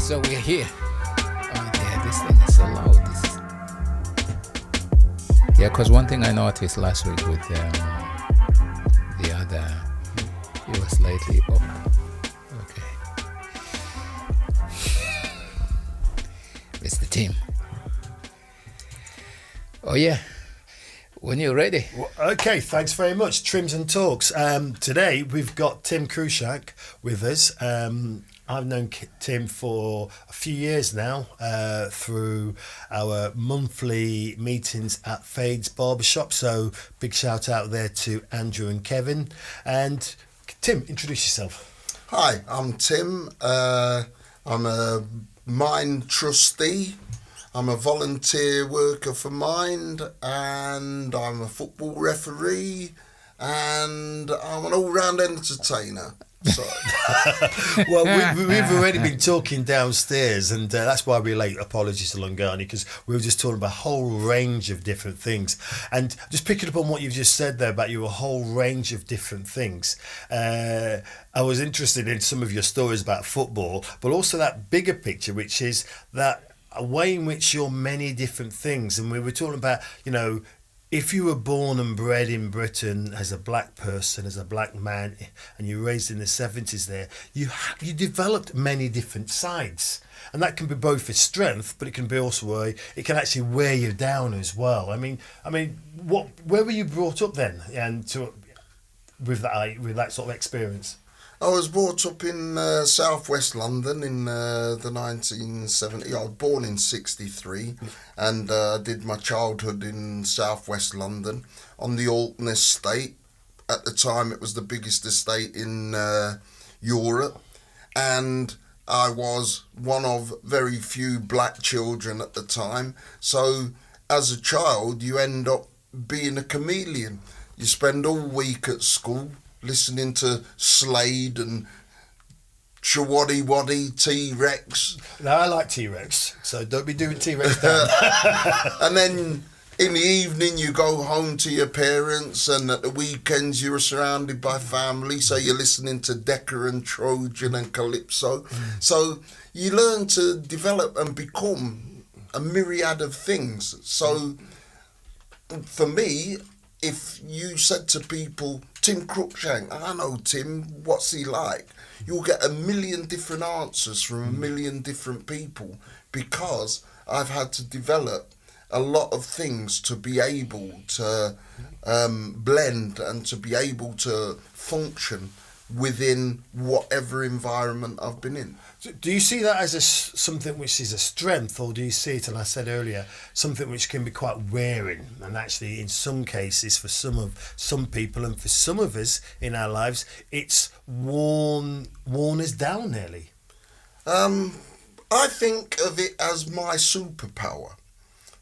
So we're here. Oh yeah, this thing is so loud. Yeah, because one thing I noticed last week with the other, it was slightly up. Okay. Mr. Tim. Oh yeah. When you're ready. Well, okay, thanks very much. Trims and Talks. Today we've got Tim Cruickshank with us. I've known Tim for a few years now through our monthly meetings at Fade's Barbershop. So big shout out there to Andrew and Kevin. And Tim, introduce yourself. Hi, I'm Tim. I'm a Mind trustee. I'm a volunteer worker for Mind, and I'm a football referee, and I'm an all-round entertainer. So. Well, we've already been talking downstairs, and that's why we're late. Apologies to Lungani, because we were just talking about a whole range of different things. And just picking up on what you've just said there about your whole range of different things, I was interested in some of your stories about football, but also that bigger picture, which is that a way in which you're many different things. And we were talking about, you know, if you were born and bred in Britain as a black person, as a black man, and you were raised in the 70s there, you developed many different sides. And that can be both a strength, but it can be also it can actually wear you down as well. I mean, where were you brought up then, and with that sort of experience? I was brought up in southwest London in the 1970s. I was born in 63 and did my childhood in southwest London on the Alton estate. At the time it was the biggest estate in Europe, and I was one of very few black children at the time. So as a child you end up being a chameleon. You spend all week at school listening to Slade and Shawaddy Waddy, T-Rex. No, I like T-Rex, so don't be doing T-Rex down. And then in the evening you go home to your parents, and at the weekends you're surrounded by family, so you're listening to Decca and Trojan and Calypso. So you learn to develop and become a myriad of things. So for me, if you said to people, Tim Cruickshank, I know Tim, what's he like? You'll get a million different answers from a million different people, because I've had to develop a lot of things to be able to blend and to be able to function within whatever environment I've been in. Do you see that as something which is a strength, or do you see it, and I said earlier, something which can be quite wearing, and actually in some cases for some people and for some of us in our lives, it's worn us down nearly? I think of it as my superpower,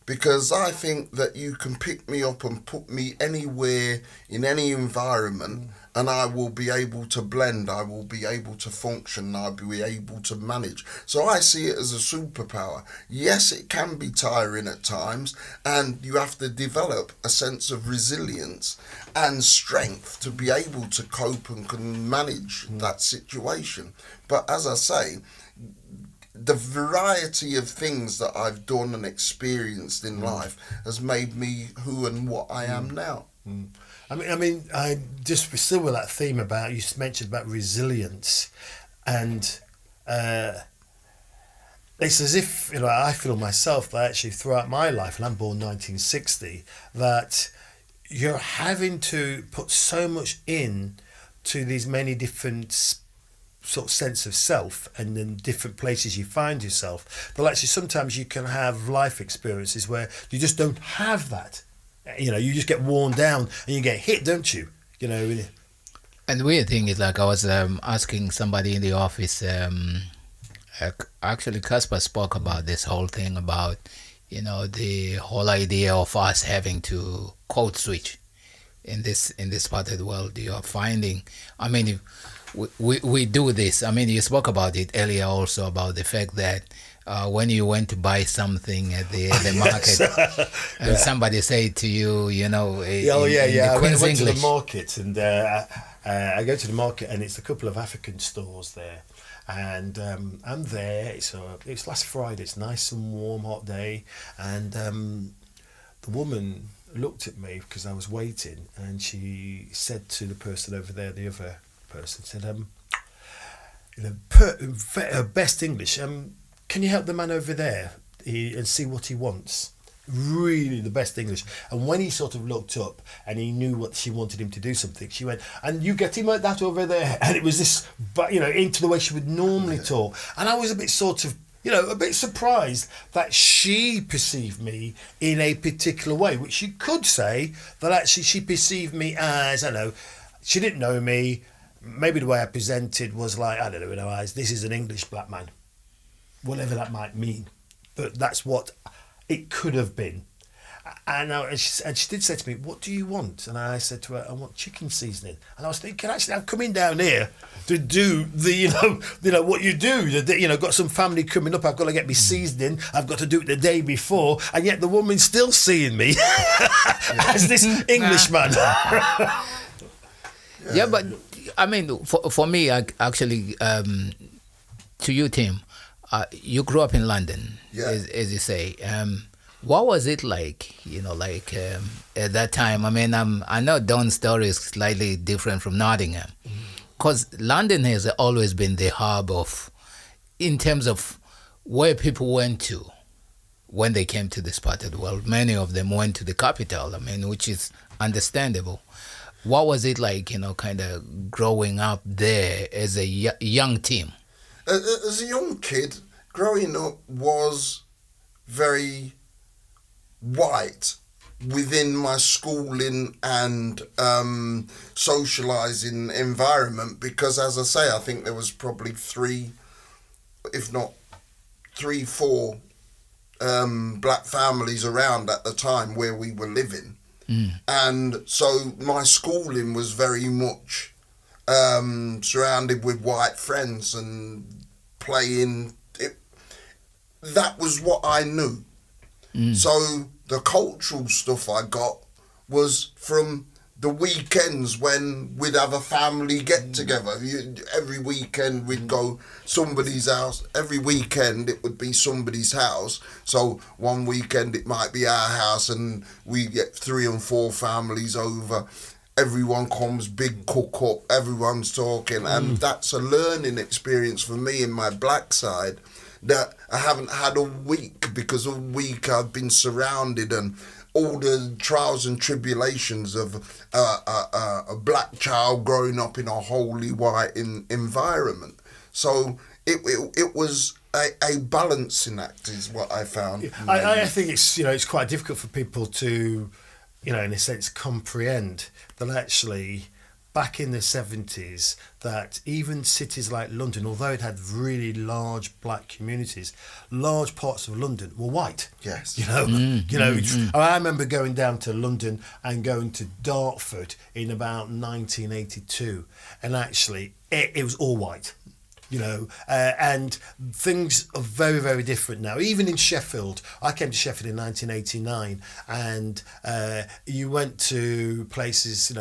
because I think that you can pick me up and put me anywhere in any environment, and I will be able to blend, I will be able to function, I'll be able to manage. So I see it as a superpower. Yes, it can be tiring at times, and you have to develop a sense of resilience and strength to be able to cope and can manage that situation. But as I say, the variety of things that I've done and experienced in life has made me who and what I am now. I mean, I just still with that theme about, you mentioned about resilience, and it's as if, you know, I feel myself that actually throughout my life, and I'm born 1960, that you're having to put so much in to these many different sort of sense of self, and in different places you find yourself. But actually sometimes you can have life experiences where you just don't have that. You know, you just get worn down and you get hit, don't you? You know. And the weird thing is, like, I was asking somebody in the office, actually Casper spoke about this whole thing about, you know, the whole idea of us having to code switch in this part of the world. You're finding, I mean, we do this. I mean, you spoke about it earlier also, about the fact that when you went to buy something at the market, and somebody said to you, you know, I went to the market, and I go to the market, and it's a couple of African stores there, and I'm there. It's last Friday. It's nice and warm, hot day, and the woman looked at me because I was waiting, and she said to the person over there, the other person said, her best English, can you help the man over there and see what he wants? Really the best English. And when he sort of looked up and he knew what she wanted him to do something, she went, and you get him like that over there. And it was this, but into the way she would normally talk. And I was a bit sort of, a bit surprised that she perceived me in a particular way, which you could say that actually she perceived me as, I don't know, she didn't know me. Maybe the way I presented was like, I don't know, in her eyes, this is an English black man. Whatever that might mean. But that's what it could have been. And she did say to me, what do you want? And I said to her, I want chicken seasoning. And I was thinking, actually, I'm coming down here to do the, what you do. Got some family coming up. I've got to get me seasoning. I've got to do it the day before. And yet the woman's still seeing me as this Englishman. Yeah, but I mean, for me, actually, to you, Tim, you grew up in London, as you say. What was it like, at that time? I mean, I know Don's story is slightly different from Nottingham, because London has always been the hub in terms of where people went to when they came to this part of the world. Many of them went to the capital, which is understandable. What was it like, kind of growing up there as a young Tim? As a young kid, growing up was very white within my schooling and socialising environment, because, as I say, I think there was probably 3, if not 3, 4 black families around at the time where we were living. And so my schooling was very much surrounded with white friends and playing. That was what I knew. So the cultural stuff I got was from the weekends when we'd have a family get together. Every weekend we'd go somebody's house. Every weekend it would be somebody's house. So one weekend it might be our house, and we get 3 and 4 families over. Everyone comes, big cook up, everyone's talking. And that's a learning experience for me in my black side, that I haven't had all week, because all week I've been surrounded and all the trials and tribulations of a black child growing up in a wholly white environment. So it was a balancing act, is what I found. I think it's quite difficult for people to, in a sense, comprehend that actually back in the 70s, that even cities like London, although it had really large black communities, large parts of London were white. Yes. I remember going down to London and going to Dartford in about 1982, and actually it was all white. And things are very, very different now. Even in Sheffield, I came to Sheffield in 1989, and you went to places,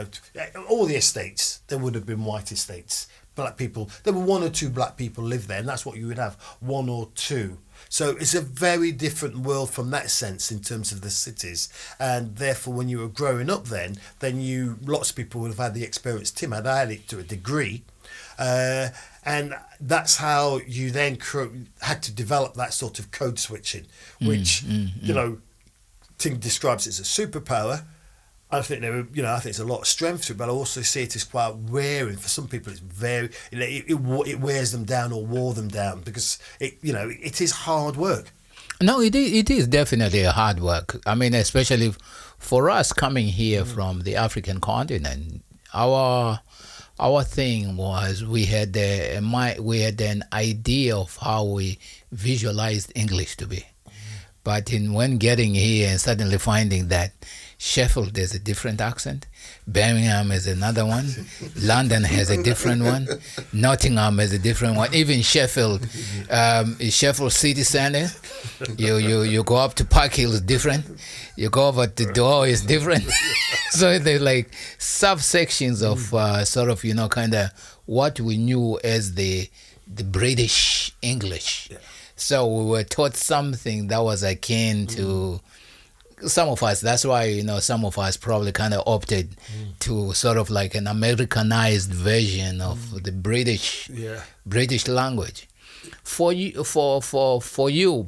all the estates, there would have been white estates. Black people, there were 1 or 2 black people live there, and that's what you would have, 1 or 2. So it's a very different world from that sense in terms of the cities, and therefore when you were growing up then lots of people would have had the experience Tim had. I had it to a degree. And that's how you then had to develop that sort of code switching, which Tim describes as a superpower. I think I think it's a lot of strength to it, but I also see it as quite wearing. For some people, it's very, it wears them down or wore them down, because it is hard work. No, it is definitely a hard work. I mean, especially for us coming here from the African continent, our thing was we had an idea of how we visualized English to be, but when getting here and suddenly finding that Sheffield has a different accent, Birmingham has another one, London has a different one, Nottingham has a different one, even Sheffield, Sheffield city centre, you go up to Park Hill is different, you go over to Door is different. So they're like subsections of sort of, kind of what we knew as the the British English. Yeah. So we were taught something that was akin to some of us. That's why, some of us probably kind of opted to sort of like an Americanized version of the British language. For you,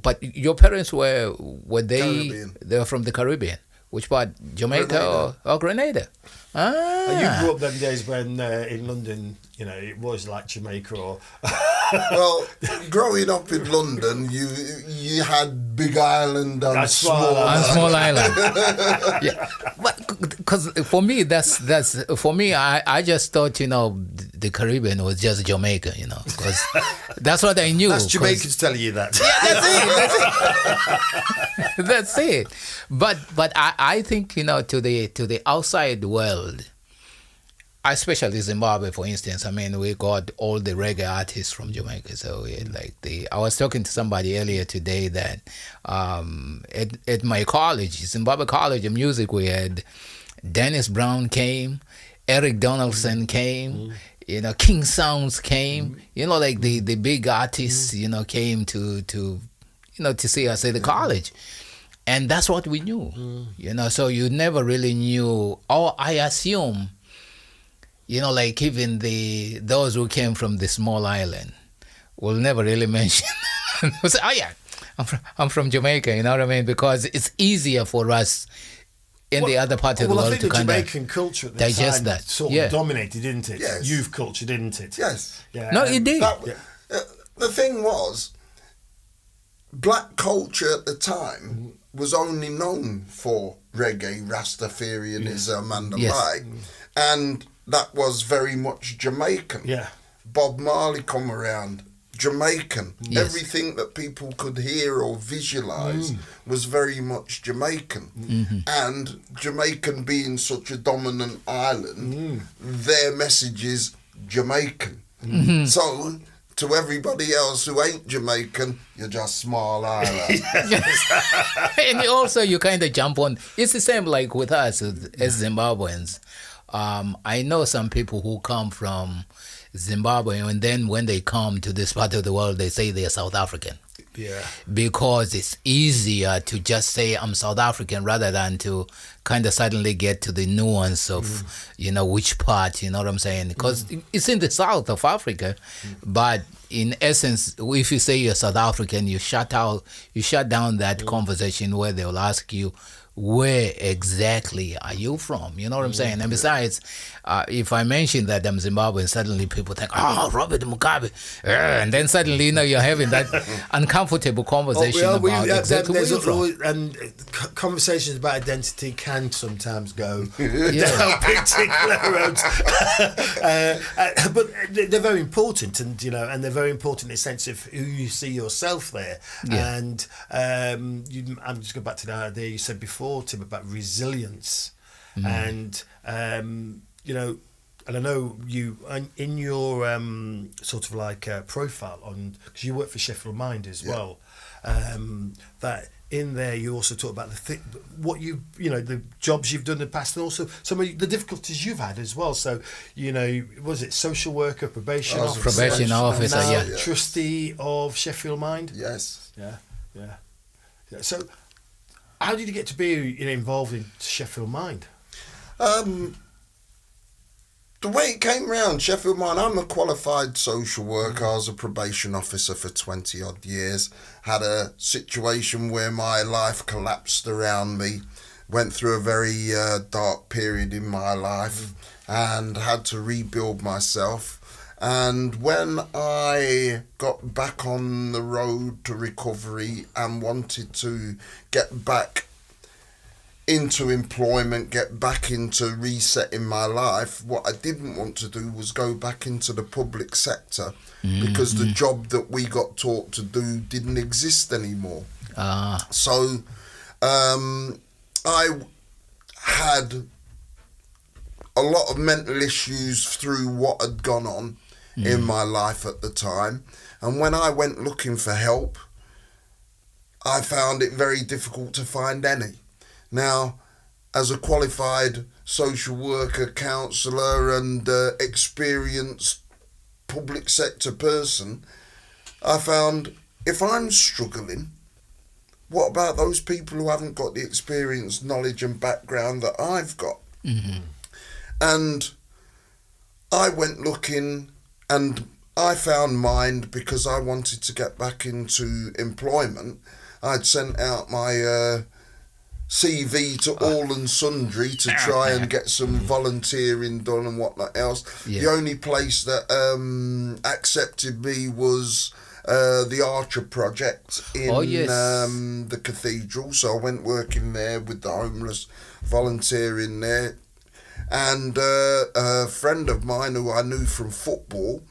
but your parents were they? Caribbean. They were from the Caribbean. Which part? Jamaica Grenada. or Grenada? You grew up them days when in London, it was like Jamaica or. Well, growing up in London, you had Big Island and That's Small On Island. Small Island. Yeah, because for me that's for me. I just thought the Caribbean was just Jamaica, because that's what I knew. That's 'cause- Jamaicans telling you that. That's it. That's it. But I think to the outside world, especially Zimbabwe, for instance. I mean, we got all the reggae artists from Jamaica. So I was talking to somebody earlier today that at my college, Zimbabwe College of Music, we had Dennis Brown came, Eric Donaldson came. King Sounds came. Like the big artists. Came to see us at the college. And that's what we knew, so you never really knew, or I assume, like even those who came from the small island will never really mention, say, oh yeah, I'm from Jamaica, you know what I mean? Because it's easier for us in the other part of the I world think to the kind Jamaican of culture at the digest time that. sort Yeah. of dominated, didn't it? Yes. Youth culture, didn't it? Yes. Yeah. No, it did. The thing was, black culture at the time was only known for reggae, Rastafarianism, and the Yes. like, and that was very much Jamaican. Yeah. Bob Marley come around, Jamaican. Yes. Everything that people could hear or visualize was very much Jamaican. And Jamaican being such a dominant island, their message is Jamaican. So to everybody else who ain't Jamaican, you're just small island. And also you kind of jump on. It's the same like with us as Zimbabweans. I know some people who come from Zimbabwe, and then when they come to this part of the world, they say they're South African. Yeah. Because it's easier to just say I'm South African rather than to kind of suddenly get to the nuance of, which part, you know what I'm saying? Because it's in the south of Africa, but in essence, if you say you're South African, you shut down that conversation where they'll ask you, where exactly are you from? You know what I'm saying? And besides, if I mention that I'm Zimbabwean, suddenly people think, oh, Robert Mugabe. And then suddenly, you're having that uncomfortable conversation about exactly where you're from. And conversations about identity can sometimes go Yeah. down particular roads. But they're very important, and they're very important in the sense of who you see yourself there. Yeah. And I'm just going back to the idea you said before, Tim, about resilience. And and I know you in your sort of like profile on, because you work for Sheffield Mind as well, that in there you also talk about the jobs you've done in the past, and also some of the difficulties you've had as well. So was it social worker, probation officer, Probation officer, now yeah. trustee of Sheffield Mind? Yes. Yeah. So how did you get to be involved in Sheffield Mind? The way it came round, Sheffield Mind, I'm a qualified social worker. I was a probation officer for 20 odd years. Had a situation where my life collapsed around me. Went through a very dark period in my life and had to rebuild myself. And when I got back on the road to recovery and wanted to get back into employment, get back into resetting my life, what I didn't want to do was go back into the public sector because the job that we got taught to do didn't exist anymore. So I had a lot of mental issues through what had gone on in my life at the time. And when I went looking for help, I found it very difficult to find any. Now, as a qualified social worker, counsellor and experienced public sector person, I found if I'm struggling, what about those people who haven't got the experience, knowledge and background that I've got? Mm-hmm. And I went looking and I found Mind because I wanted to get back into employment. I'd sent out my CV to all and sundry to try and get some volunteering done and whatnot else. Yeah. The only place that accepted me was the Archer Project in the cathedral. So I went working there with the homeless, volunteering there. And a friend of mine who I knew from football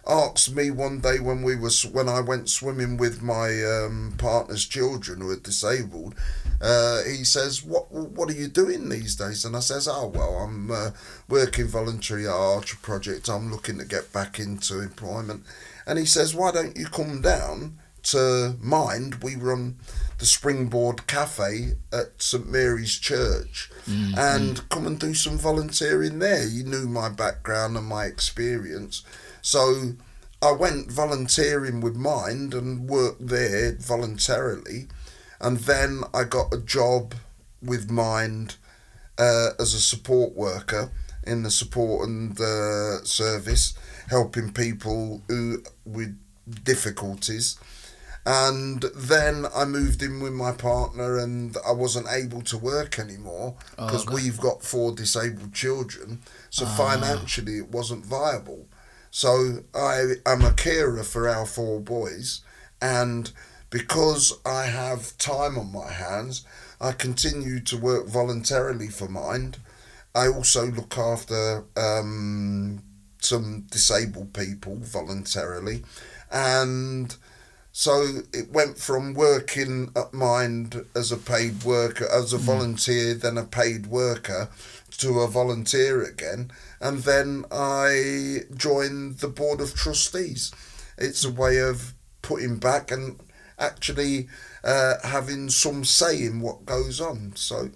asked me one day when I went swimming with my partner's children who are disabled. He says, "What are you doing these days?" And I says, "Oh well, I'm working voluntary at Archer Project. I'm looking to get back into employment." And he says, "Why don't you come down to Mind? We run the Springboard Cafe at St Mary's Church, and come and do some volunteering there." He knew my background and my experience. So I went volunteering with Mind and worked there voluntarily. And then I got a job with Mind as a support worker in the support and service, helping people with difficulties. And then I moved in with my partner and I wasn't able to work anymore because we've got 4 disabled children. So financially it wasn't viable. So I am a carer for our 4 boys, and because I have time on my hands, I continue to work voluntarily for Mind. I also look after some disabled people voluntarily, and so it went from working at Mind as a paid worker, as a volunteer, then a paid worker, to a volunteer again, and then I joined the board of trustees. It's a way of putting back and actually having some say in what goes on. So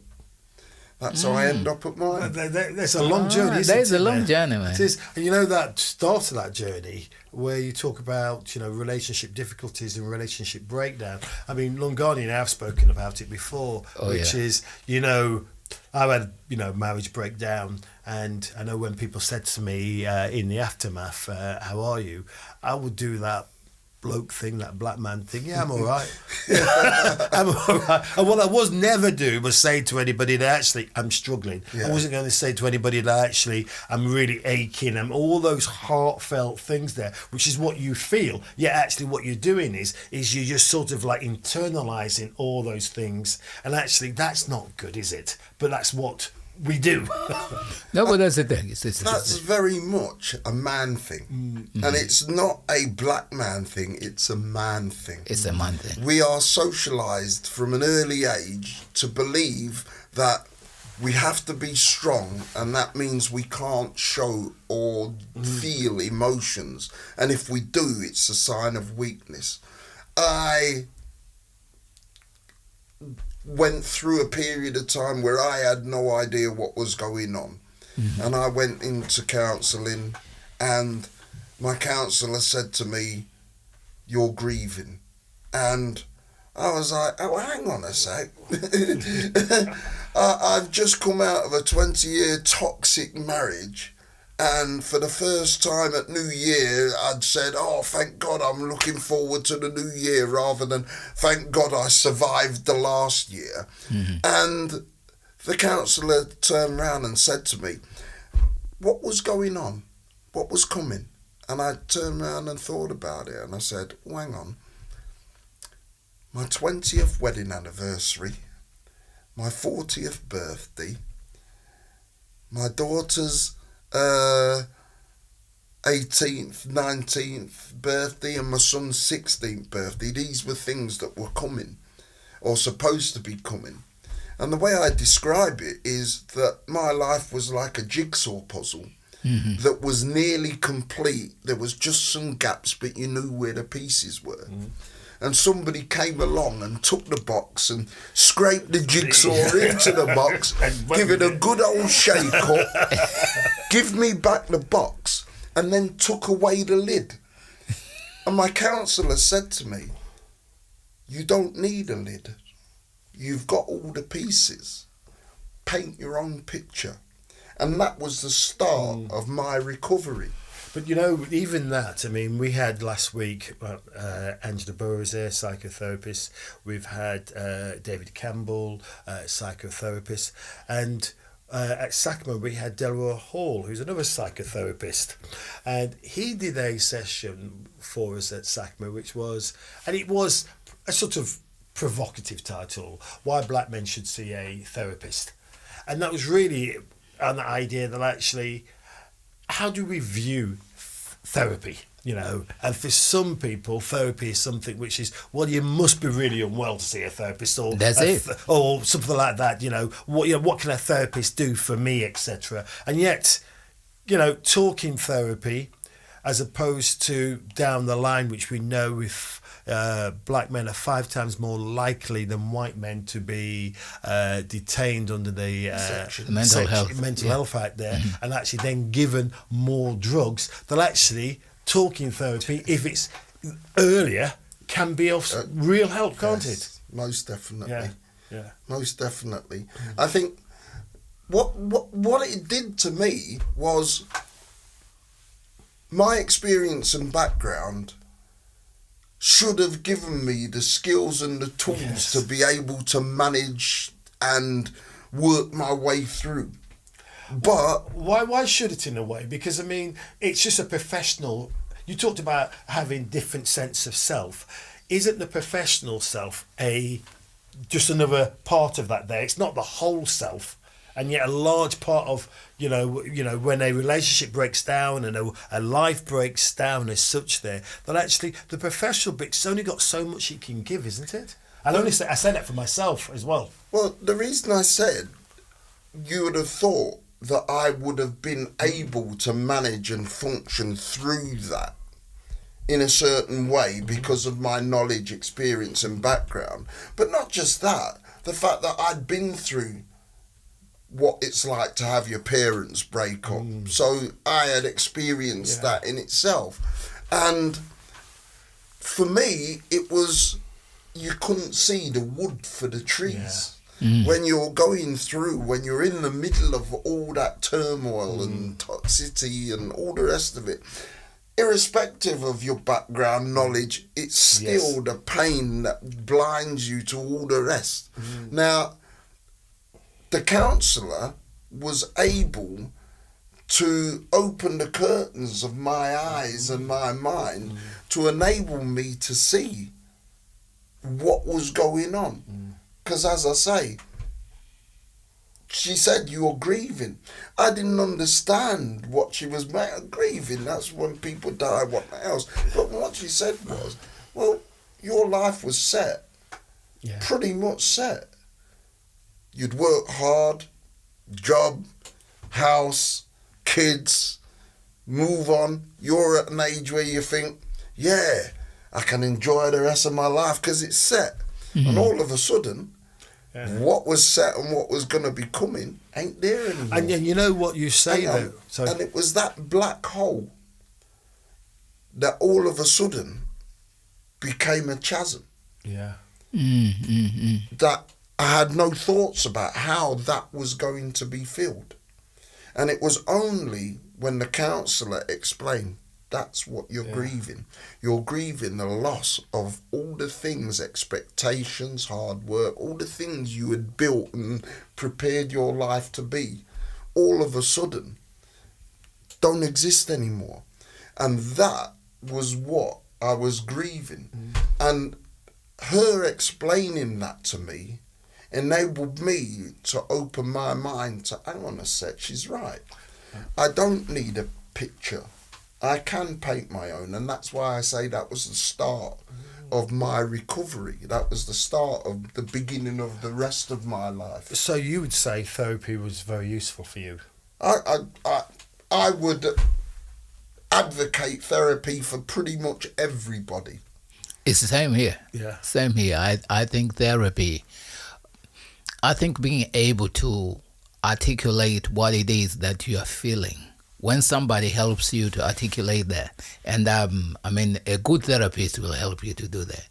that's how I end up at Mind. There's a long journey, isn't it? There's a long journey, man. It is. And you know that start of that journey where you talk about, relationship difficulties and relationship breakdown. I mean, Lungani and I have spoken about it before, which is, I had, marriage breakdown, and I know when people said to me in the aftermath, how are you? I would do that bloke thing, that black man thing. Yeah, I'm all right. I'm all right. And what I was never do was say to anybody that actually I'm struggling. I wasn't going to say to anybody that actually I'm really aching, and all those heartfelt things there, which is what you feel. Yet actually what you're doing is you're just sort of like internalizing all those things, and actually that's not good, is it? But that's what we do. No, but that's the thing. That's very much a man thing. And it's not a black man thing, it's a man thing. It's a man thing. We are socialised from an early age to believe that we have to be strong, and that means we can't show or feel emotions. And if we do, it's a sign of weakness. I went through a period of time where I had no idea what was going on. And I went into counselling, and my counsellor said to me, "You're grieving." And I was like, "Oh, hang on a sec." I've just come out of a 20-year toxic marriage, and for the first time at New Year, I'd said, "Oh, thank God I'm looking forward to the new year," rather than "thank God I survived the last year." And the counsellor turned round and said to me, "What was going on? What was coming?" And I turned round and thought about it, and I said, "Oh, hang on. My 20th wedding anniversary, my 40th birthday, my daughter's 18th, 19th birthday, and my son's 16th birthday. These were things that were coming, or supposed to be coming." And the way I describe it is that my life was like a jigsaw puzzle that was nearly complete. There was just some gaps, but you knew where the pieces were. And somebody came along and took the box and scraped the jigsaw into the box, give it a good old shake up, give me back the box, and then took away the lid. And my counsellor said to me, you don't need a lid. You've got all the pieces. Paint your own picture. And that was the start of my recovery. But, you know, even that, I mean, we had last week Angela Burrows there, psychotherapist. We've had David Campbell, psychotherapist. And at SACMA, we had Delroy Hall, who's another psychotherapist. And he did a session for us at SACMA, which was, and it was a sort of provocative title, Why Black Men Should See a Therapist. And that was really an idea that actually, how do we view therapy, you know? And for some people, therapy is something which is, well, you must be really unwell to see a therapist, or that's it, or something like that. You know, what can a therapist do for me, etc. And yet, you know, talking therapy, as opposed to down the line, which we know with black men are 5 times more likely than white men to be detained under the mental health act there, and actually then given more drugs. That actually talking therapy, if it's earlier, can be of real help, can't it? Most definitely. Yeah. Most definitely. I think what it did to me was my experience and background should have given me the skills and the tools to be able to manage and work my way through. But why should it, in a way? Because I mean, it's just a professional. You talked about having different sense of self. Isn't the professional self just another part of that? There, it's not the whole self. And yet a large part of, you know, when a relationship breaks down and a life breaks down as such there, that actually the professional bit's only got so much it can give, isn't it? And I say that for myself as well. Well, the reason I said you would have thought that I would have been able to manage and function through that in a certain way because of my knowledge, experience and background. But not just that, the fact that I'd been through what it's like to have your parents break up. So I had experienced that in itself. And for me, it was, you couldn't see the wood for the trees. When you're going through, when you're in the middle of all that turmoil and toxicity and all the rest of it, irrespective of your background knowledge, it's still the pain that blinds you to all the rest. Now, the counsellor was able to open the curtains of my eyes and my mind to enable me to see what was going on. Because as I say, she said, you're grieving. I didn't understand what she was grieving. That's when people die, what else. But what she said was, well, your life was set, pretty much set. You'd work hard, job, house, kids, move on. You're at an age where you think, yeah, I can enjoy the rest of my life because it's set. And all of a sudden, what was set and what was going to be coming ain't there anymore. And you know what you say, though. And it was that black hole that all of a sudden became a chasm. That I had no thoughts about how that was going to be filled. And it was only when the counsellor explained, that's what you're grieving. You're grieving the loss of all the things, expectations, hard work, all the things you had built and prepared your life to be, all of a sudden don't exist anymore. And that was what I was grieving. And her explaining that to me enabled me to open my mind to, hang on a sec, she's right. I don't need a picture. I can paint my own, and that's why I say that was the start of my recovery. That was the start of the beginning of the rest of my life. So you would say therapy was very useful for you? I would advocate therapy for pretty much everybody. It's the same here. Same here. I think therapy, I think being able to articulate what it is that you are feeling when somebody helps you to articulate that. And I mean, a good therapist will help you to do that.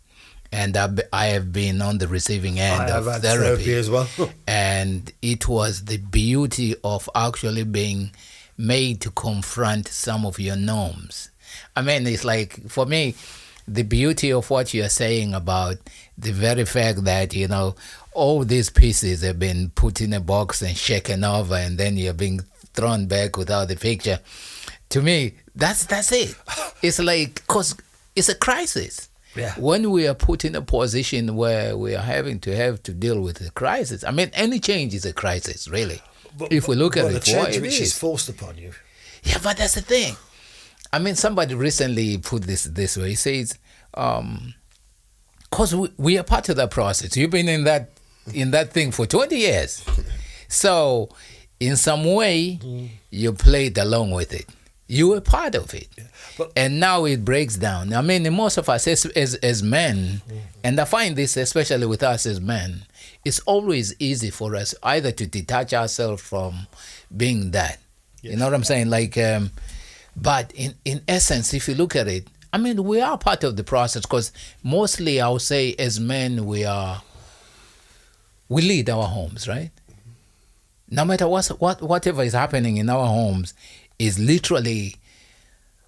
And I have been on the receiving end I have of had therapy as well. and it was the beauty of actually being made to confront some of your norms. I mean, it's like, for me, the beauty of what you're saying about the very fact that, you know, all these pieces have been put in a box and shaken over, and then you're being thrown back without the picture. To me, that's it. It's like, because it's a crisis. Yeah. When we are put in a position where we are having to deal with a crisis, I mean, any change is a crisis, really. If we look at the it, change it which is is forced upon you. Yeah, but that's the thing. I mean, somebody recently put this way. He says, because we are part of that process. You've been in that thing for 20 years. So, in some way, you played along with it. You were part of it. But, and now it breaks down. I mean, most of us as men, and I find this especially with us as men, it's always easy for us either to detach ourselves from being that. Yes. You know what I'm saying? Like, but in essence, if you look at it, I mean, we are part of the process because mostly I would say as men, we lead our homes, right? No matter whatever is happening in our homes is literally,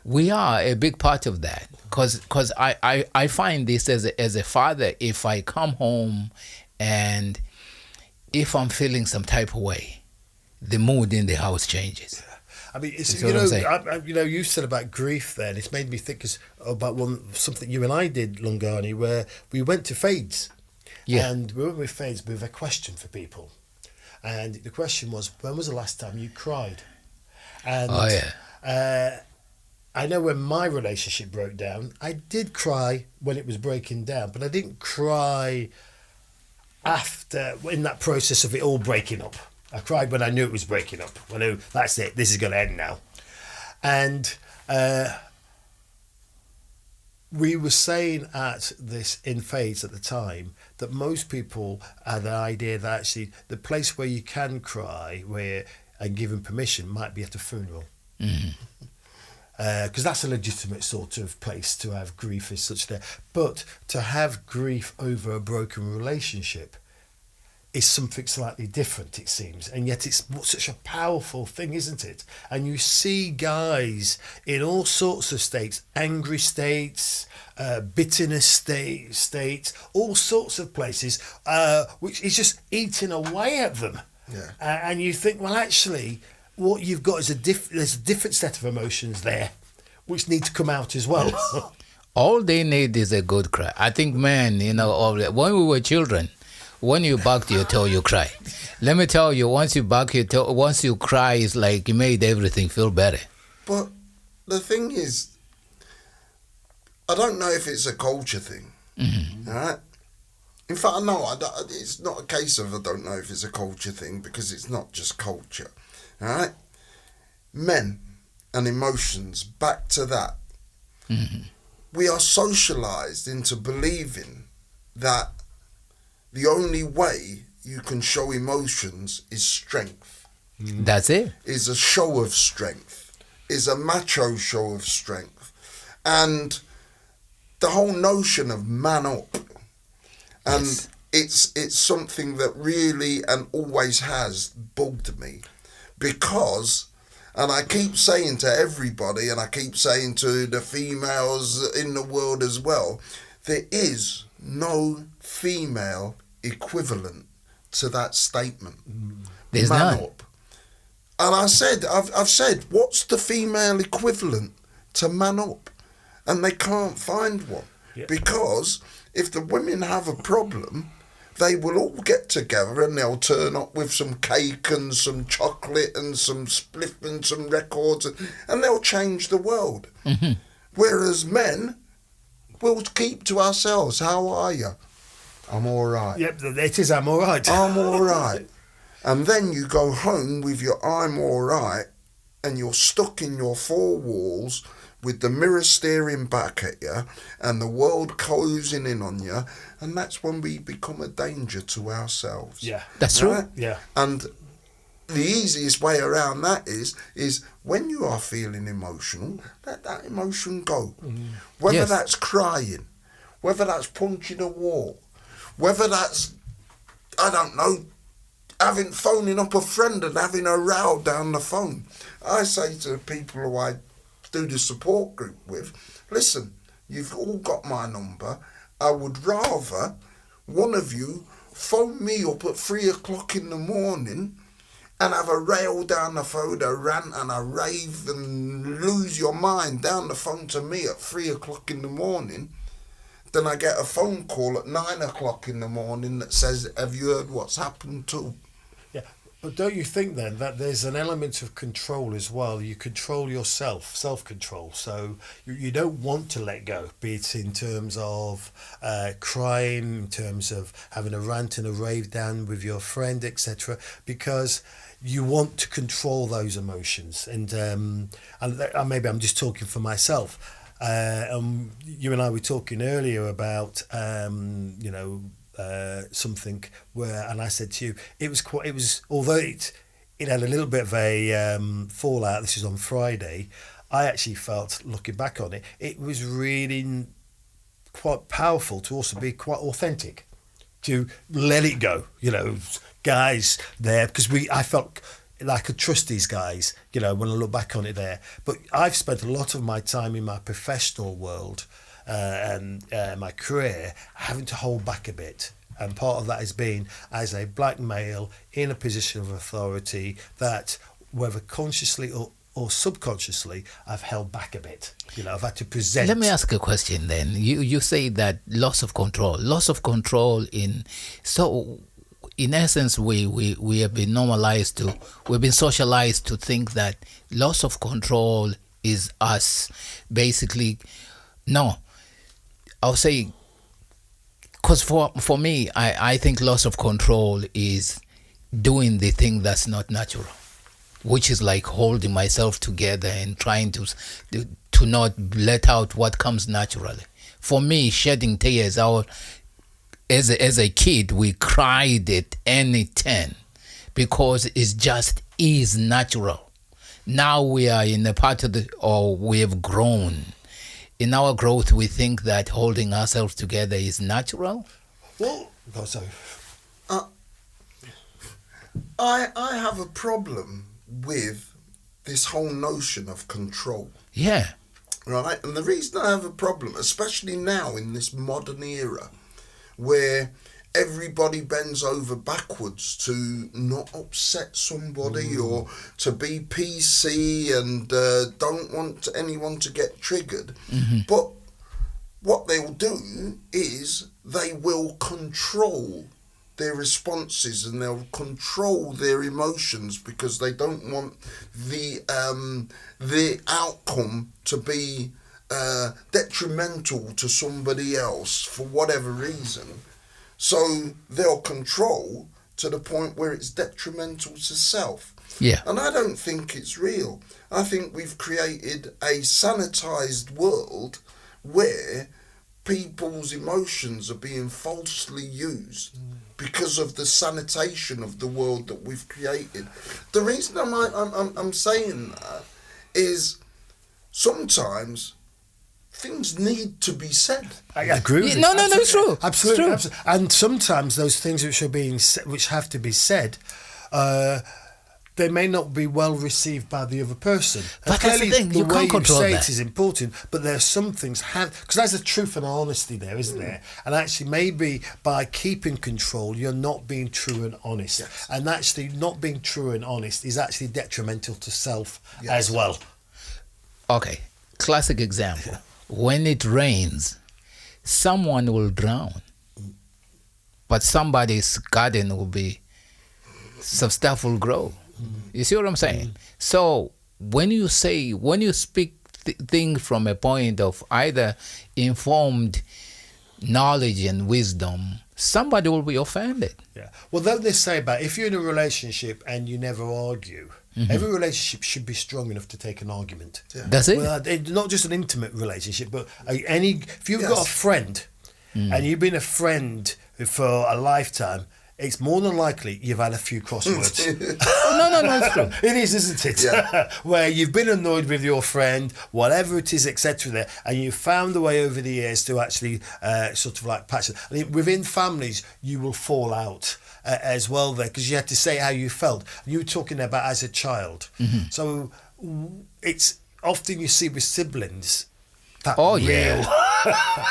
we are a big part of that. Because I find this as a father, if I come home and if I'm feeling some type of way, the mood in the house changes. I mean, it's, you said about grief then. It's made me think about something you and I did, Lungani, where we went to fades. Yeah. And we went with fades with a question for people. And the question was, when was the last time you cried? And I know when my relationship broke down, I did cry when it was breaking down, but I didn't cry in that process of it all breaking up. I cried when I knew it was breaking up. I knew, that's it, this is going to end now. And we were saying at this in Fades at the time that most people had the idea that actually the place where you can cry and given permission might be at a funeral. Mm-hmm. Because that's a legitimate sort of place to have grief as such there. But to have grief over a broken relationship is something slightly different, it seems. And yet it's such a powerful thing, isn't it? And you see guys in all sorts of states, angry states, bitterness states, all sorts of places, which is just eating away at them. Yeah. And you think, well, actually, what you've got is there's a different set of emotions there, which need to come out as well. All they need is a good cry. I think, man, when we were children, when you bucked your toe, you cry. Let me tell you, once you buck your toe, once you cry, it's like you made everything feel better. But the thing is, I don't know if it's a culture thing, all right? In fact, it's not a case of I don't know if it's a culture thing, because it's not just culture, all right? Men and emotions, back to that. Mm-hmm. We are socialised into believing that the only way you can show emotions is strength. That's it. Is a show of strength. Is a macho show of strength. And the whole notion of man up. And yes. It's something that really and always has bugged me. Because, and I keep saying to everybody, and I keep saying to the females in the world as well, there is no female equivalent to that statement. There's man none. Up. And I've said, what's the female equivalent to man up? And they can't find one. Yeah. Because if the women have a problem, they will all get together and they'll turn up with some cake and some chocolate and some spliff and some records, and they'll change the world. Mm-hmm. Whereas men, we'll keep to ourselves. How are you? I'm all right. Yep, it is, I'm all right. I'm all right. And then you go home with your I'm all right, and you're stuck in your four walls with the mirror staring back at you and the world closing in on you, and that's when we become a danger to ourselves. Yeah, that's right? True. Yeah. And the easiest way around that is when you are feeling emotional, let that emotion go. Whether Yes. that's crying, whether that's punching a wall, whether that's, I don't know, phoning up a friend and having a row down the phone. I say to the people who I do the support group with, listen, you've all got my number. I would rather one of you phone me up at 3 o'clock in the morning and have a rail down the phone, a rant and a rave and lose your mind down the phone to me at 3 o'clock in the morning, then I get a phone call at 9 o'clock in the morning that says, have you heard what's happened to? Yeah, but don't you think then that there's an element of control as well? You control yourself, self-control. So you don't want to let go, be it in terms of crying, in terms of having a rant and a rave down with your friend, etc., because you want to control those emotions. And maybe I'm just talking for myself. You and I were talking earlier about something where, and I said to you, it was although it had a little bit of a fallout. This is on Friday. I actually felt, looking back on it, it was really quite powerful to also be quite authentic, to let it go. Guys there, because I felt like a trustees guys, when I look back on it there. But I've spent a lot of my time in my professional world and my career having to hold back a bit. And part of that has been as a black male in a position of authority that, whether consciously or subconsciously, I've held back a bit. I've had to present. Let me ask a question then. You say that loss of control in essence, we have been we've been socialized to think that loss of control is us basically. No, I'll say, because for me, I think loss of control is doing the thing that's not natural, which is like holding myself together and trying to not let out what comes naturally. For me, shedding tears out. As a kid, we cried at any 10 because it just is natural. Now we are in a part of we have grown. In our growth, we think that holding ourselves together is natural. Well, sorry. I have a problem with this whole notion of control. Yeah. Right? And the reason I have a problem, especially now in this modern era, where everybody bends over backwards to not upset somebody or to be PC and don't want anyone to get triggered. Mm-hmm. But what they'll do is they will control their responses and they'll control their emotions because they don't want the outcome to be detrimental to somebody else for whatever reason. So they'll control to the point where it's detrimental to self. Yeah. And I don't think it's real. I think we've created a sanitized world where people's emotions are being falsely used because of the sanitation of the world that we've created. The reason I'm saying that is sometimes things need to be said. I agree with you. No, it's true. Absolutely, It's true. absolutely. And sometimes those things which have to be said, they may not be well received by the other person. But that's the thing, the you way can't control say that. it is important, but there are some things because there's a truth and honesty there, isn't there? And actually, maybe by keeping control, you're not being true and honest. Yes. And actually, not being true and honest is actually detrimental to self as well. Okay, classic example. When it rains, someone will drown, but somebody's garden will be, some stuff will grow. You see what I'm saying? So when you speak things from a point of either informed knowledge and wisdom, somebody will be offended. Yeah. Well, though they say about if you're in a relationship and you never argue, every relationship should be strong enough to take an argument. Yeah. That's it. Well, not just an intimate relationship, but if you've got a friend and you've been a friend for a lifetime, it's more than likely you've had a few crosswords. No, it's true. It is, isn't it? Yeah. Where you've been annoyed with your friend, whatever it is, etc. There, and you've found a way over the years to actually sort of like patch it. I mean, within families, you will fall out as well there, because you had to say how you felt. You were talking about as a child. Mm-hmm. So it's often you see with siblings. That Oh, real, yeah.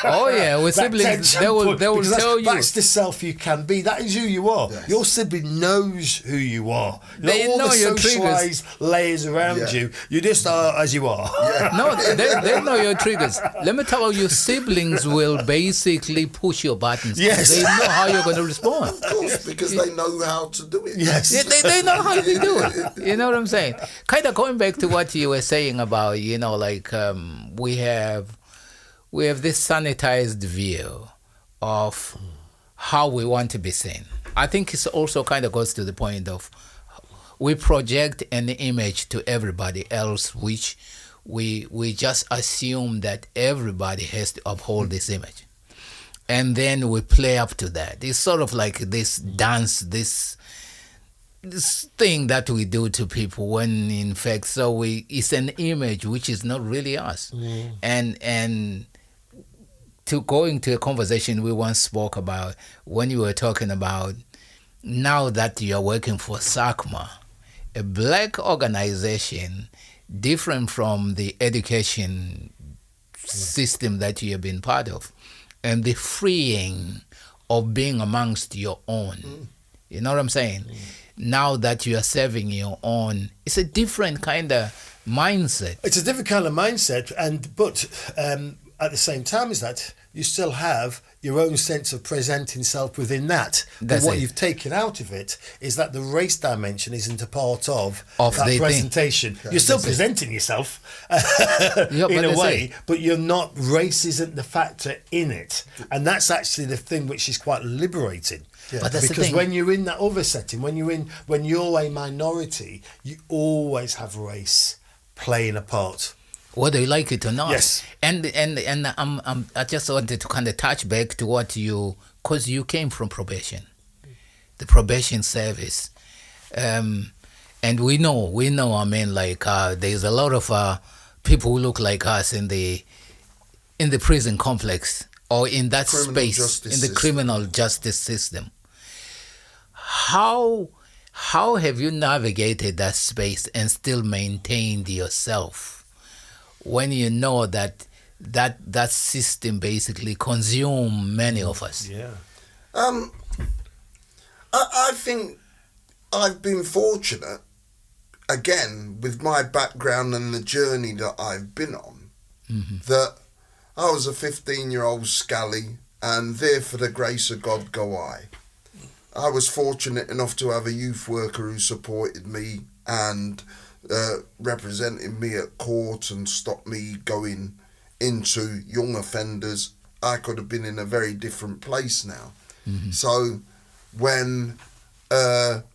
Oh yeah, with that siblings, tension they will point, because tell you. that's the self you can be. That is who you are. Yes. Your sibling knows who you are. They Not all know the your triggers. socialised layers around Yeah. you. You just are as you are. No, they know your triggers. Let me tell you, your siblings will basically push your buttons. Yes. They know how you're going to respond. Of course, because they know how to do it. Yes. Yeah, they know how you do it. You know what I'm saying? Kind of going back to what you were saying about, like we have this sanitized view of how we want to be seen. I think it also kind of goes to the point of we project an image to everybody else, which we just assume that everybody has to uphold this image. And then we play up to that. It's sort of like this dance, this thing that we do to people when in fact it's an image which is not really us. And to going to a conversation we once spoke about when you were talking about now that you're working for SACMA, a black organization different from the education system that you have been part of, and the freeing of being amongst your own. You know what I'm saying? Now that you are serving your own, it's a different kind of mindset. It's a different kind of mindset, but at the same time as that, you still have your own sense of presenting self within that. That's But what it. you've taken out of it is that the race dimension isn't a part of Of that the thing. presentation. You're still That's it. presenting yourself Yeah, in but a that's way, it. but you're not. Race isn't the factor in it, and that's actually the thing which is quite liberating. But that's the Because thing. when you're in that other setting, when you're a minority, you always have race playing a part. Whether you like it or not. Yes. And I just wanted to kind of touch back to what because you came from probation, the probation service, and we know. I mean, like there's a lot of people who look like us in the prison complex or in that Criminal space justice in the system. criminal justice system. How have you navigated that space and still maintained yourself when you know that system basically consume many of us? Yeah. I think I've been fortunate, again, with my background and the journey that I've been on, that I was a 15-year-old scally, and there for the grace of God go I. I was fortunate enough to have a youth worker who supported me and represented me at court and stopped me going into young offenders. I could have been in a very different place now. So when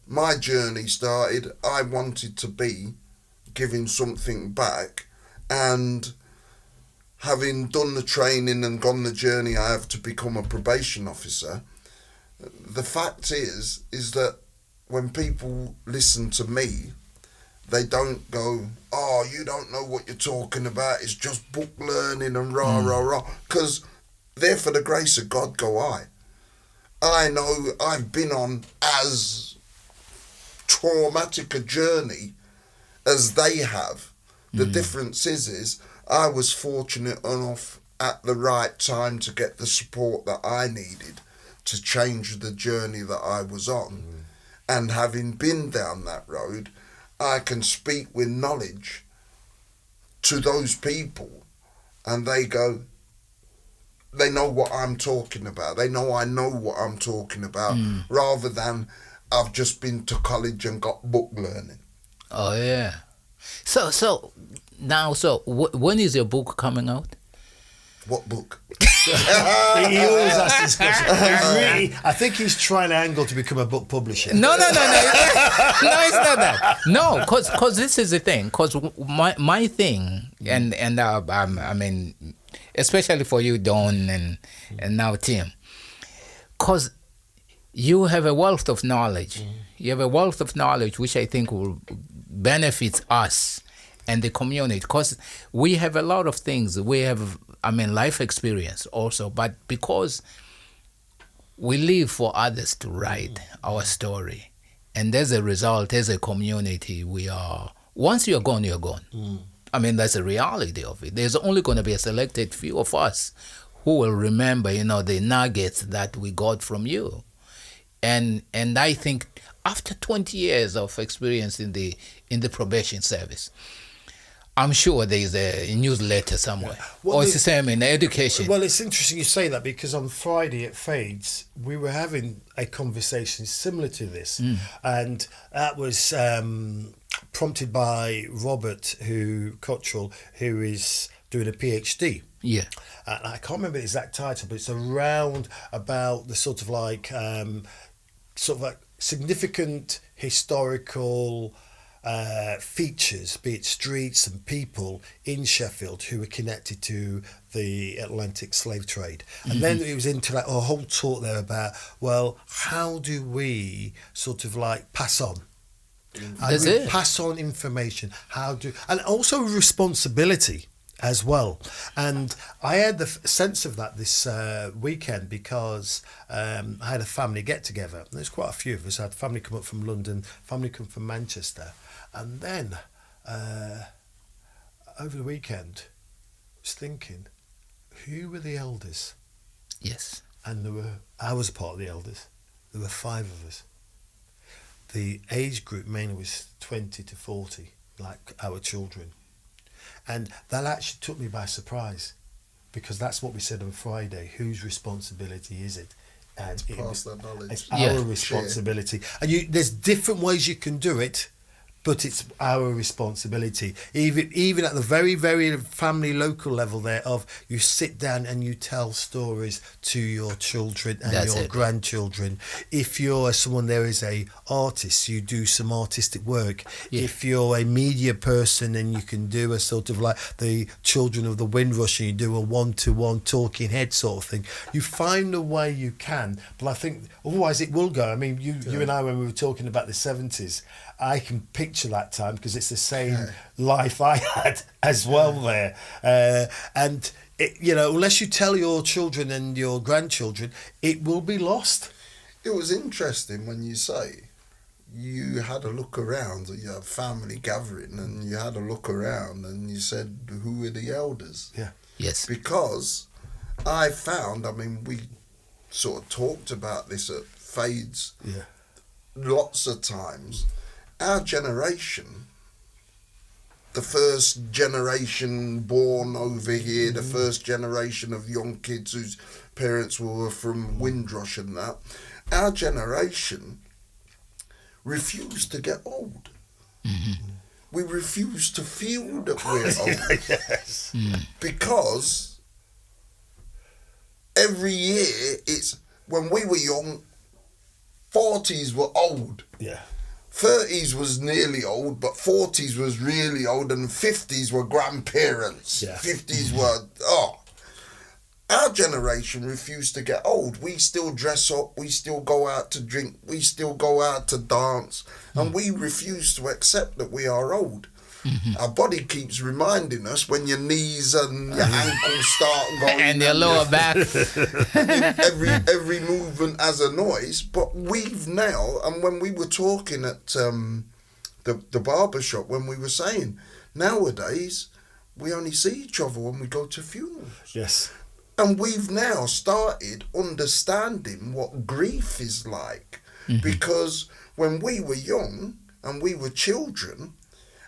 my journey started, I wanted to be giving something back, and having done the training and gone the journey I have to become a probation officer, the fact is that when people listen to me, they don't go, oh, you don't know what you're talking about, it's just book learning and rah, rah, rah. Because there for the grace of God go I. I know I've been on as traumatic a journey as they have. The difference is I was fortunate enough at the right time to get the support that I needed to change the journey that I was on. And having been down that road, I can speak with knowledge to those people, and they go, they know what I'm talking about. They know I know what I'm talking about, rather than I've just been to college and got book learning. Oh yeah. So when is your book coming out? What book? He always asks this question. I think he's trying to angle to become a book publisher. No, no, it's not that. No, because this is the thing. Because my thing, and I mean, especially for you, Don, and now Tim, because you have a wealth of knowledge. You have a wealth of knowledge, which I think will benefit us and the community, because we have a lot of things. We have, life experience also, but because we live for others to write our story, and as a result, as a community, we are. Once you're gone, you're gone. That's the reality of it. There's only going to be a selected few of us who will remember, the nuggets that we got from you. And I think after 20 years of experience in the probation service, I'm sure there's a newsletter somewhere. Yeah. Well, it's the same in education. Well, it's interesting you say that, because on Friday at Fades, we were having a conversation similar to this. And that was prompted by Robert Cottrell, who is doing a PhD. Yeah. I can't remember the exact title, but it's around about the sort of like significant historical features, be it streets and people in Sheffield who were connected to the Atlantic slave trade. And then it was into a whole talk there about, well, how do we sort of like pass on? That's it. Pass on information. And also responsibility as well. And I had the sense of that this weekend, because I had a family get together. There's quite a few of us. I had family come up from London, family come from Manchester. And then over the weekend, I was thinking, who were the elders? Yes. And I was part of the elders. There were 5 of us. The age group mainly was 20 to 40, like our children. And that actually took me by surprise, because that's what we said on Friday. Whose responsibility is it? And pass that knowledge. It's our responsibility. And there's different ways you can do it, but it's our responsibility. Even at the very, very family local level there, of you sit down and you tell stories to your children and your grandchildren. If you're someone there is a artist, you do some artistic work. Yeah. If you're a media person, and you can do a sort of like the Children of the Windrush, and you do a 1-to-1 talking head sort of thing. You find a way you can, but I think otherwise it will go. You and I, when we were talking about the 70s, I can picture that time, because it's the same life I had as well there. And, unless you tell your children and your grandchildren, it will be lost. It was interesting when you say you had a look around, you had family gathering, and you had a look around and you said, who are the elders? Yeah. Yes. Because I found, we sort of talked about this at Fades lots of times. Our generation, the first generation born over here, the first generation of young kids whose parents were from Windrush and that, our generation refused to get old. We refuse to feel that we're old. Yes. Because every year, it's when we were young, 40s were old. Yeah. 30s was nearly old, but 40s was really old, and 50s were grandparents. Yeah. 50s were, Our generation refused to get old. We still dress up, we still go out to drink, we still go out to dance, and we refuse to accept that we are old. Our body keeps reminding us when your knees and your ankles start going. And your lower back. every movement has a noise. But we've now, and when we were talking at the barber shop, when we were saying, nowadays, we only see each other when we go to funerals. Yes. And we've now started understanding what grief is like. Because when we were young and we were children,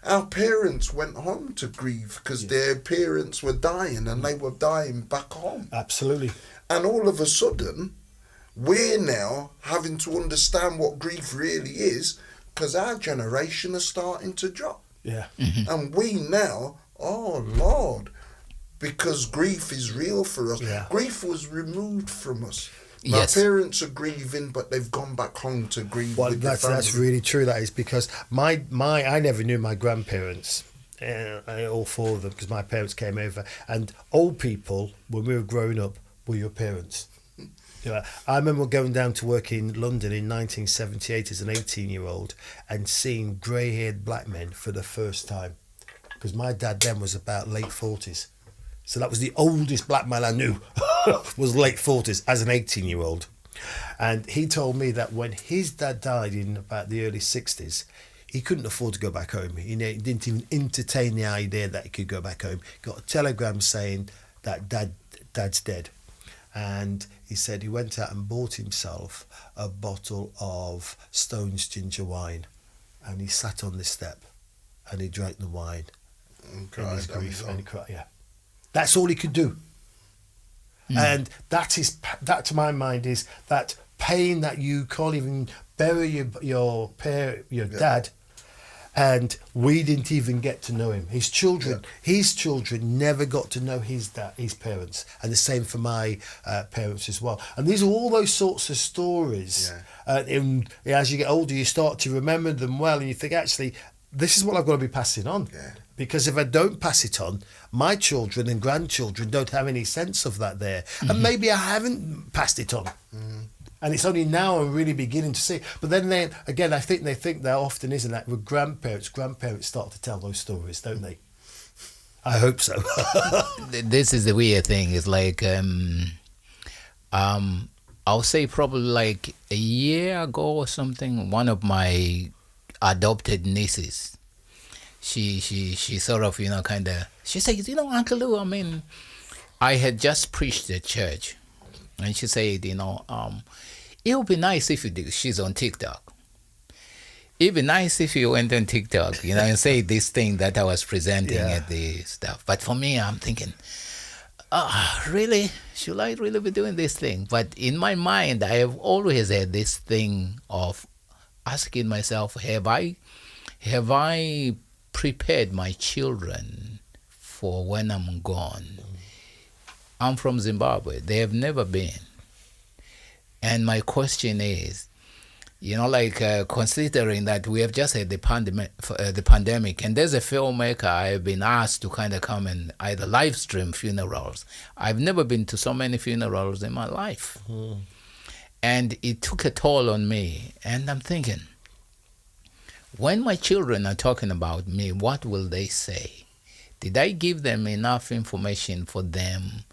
our parents went home to grieve because their parents were dying, and they were dying back home. Absolutely. And all of a sudden, we're now having to understand what grief really is, because our generation is starting to drop. Yeah. And we now, oh Lord, because grief is real for us. Yeah. Grief was removed from us. Yes. My parents are grieving, but they've gone back home to grieve with their family. That's really true. That is, because my I never knew my grandparents, all 4 of them, because my parents came over. And old people, when we were growing up, were your parents. Yeah, I remember going down to work in London in 1978 as an 18-year-old and seeing grey-haired black men for the first time. Because my dad then was about late 40s. So that was the oldest black man I knew, was late 40s as an 18-year-old. And he told me that when his dad died in about the early 60s, he couldn't afford to go back home. He didn't even entertain the idea that he could go back home. Got a telegram saying that dad's dead. And he said he went out and bought himself a bottle of Stone's ginger wine. And he sat on the step and he drank the wine. And In his cried, grief, and he cried, yeah. That's all he could do. And that to my mind is that pain that you can't even bury your dad, and we didn't even get to know him. His children never got to know his parents, and the same for my parents as well. And these are all those sorts of stories. As you get older, you start to remember them well, and you think, actually, this is what I've got to be passing on. Yeah. Because if I don't pass it on, my children and grandchildren don't have any sense of that there. And maybe I haven't passed it on. And it's only now I'm really beginning to see. But then again, I think they think there often isn't that with grandparents start to tell those stories, don't they? I hope so. This is the weird thing. It's like, I'll say probably like a year ago or something, one of my adopted nieces, she sort of, she said, Uncle Lou, I mean, I had just preached at church. And she said, it would be nice if you did. She's on TikTok. It'd be nice if you went on TikTok, and say this thing that I was presenting at the stuff. But for me, I'm thinking, really? Should I really be doing this thing? But in my mind, I have always had this thing of asking myself, have I prepared my children for when I'm gone? I'm from Zimbabwe. They have never been. And my question is, considering that we have just had the pandemic, and there's a filmmaker I have been asked to kind of come and either live stream funerals. I've never been to so many funerals in my life. And it took a toll on me. And I'm thinking, when my children are talking about me, what will they say? Did I give them enough information for them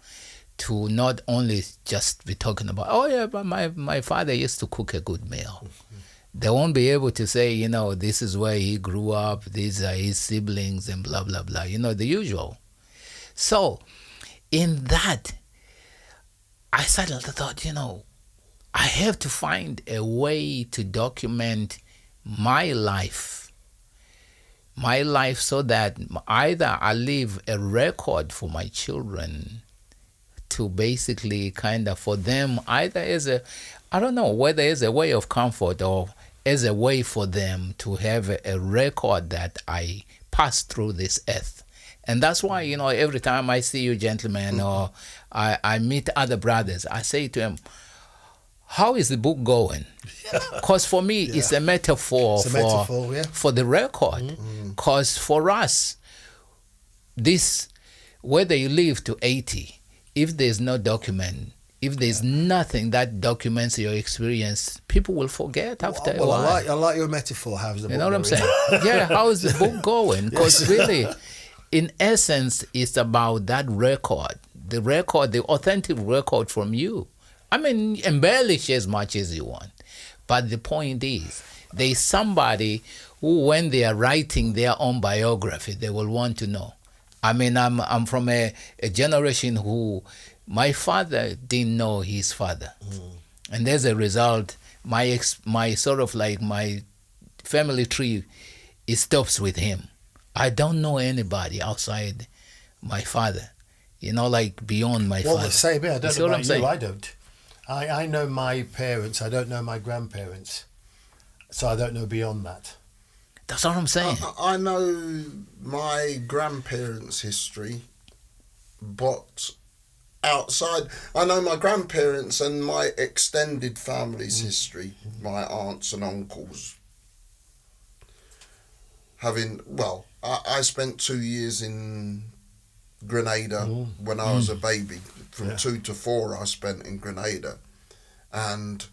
to not only just be talking about, but my father used to cook a good meal. They won't be able to say, this is where he grew up, these are his siblings, and blah, blah, blah, the usual. So, in that, I suddenly thought, I have to find a way to document my life so that either I leave a record for my children to basically kind of for them, either as I don't know whether as a way of comfort or as a way for them to have a record that I passed through this earth. And that's why, every time I see you gentlemen or I meet other brothers, I say to them, how is the book going? Because for me, it's a metaphor, for the record. Because for us, this, whether you live to 80, if there's no document, if there's nothing that documents your experience, people will forget after a while. I like your metaphor. How's the book what I'm saying? How is the book going? Because really, in essence, it's about that record, the authentic record from you. I mean, embellish as much as you want. But the point is, there's somebody who, when they are writing their own biography, they will want to know. I mean, I'm from a generation who, my father didn't know his father. And as a result, my sort of like my family tree, it stops with him. I don't know anybody outside my father, beyond my father. Well, the same here. I don't know about you, I don't. I know my parents, I don't know my grandparents. So I don't know beyond that. That's what I'm saying. I know my grandparents' history, but outside, I know my grandparents and my extended family's history, my aunts and uncles. I spent 2 years in Grenada when I was a baby. From 2 to 4 I spent in Grenada. And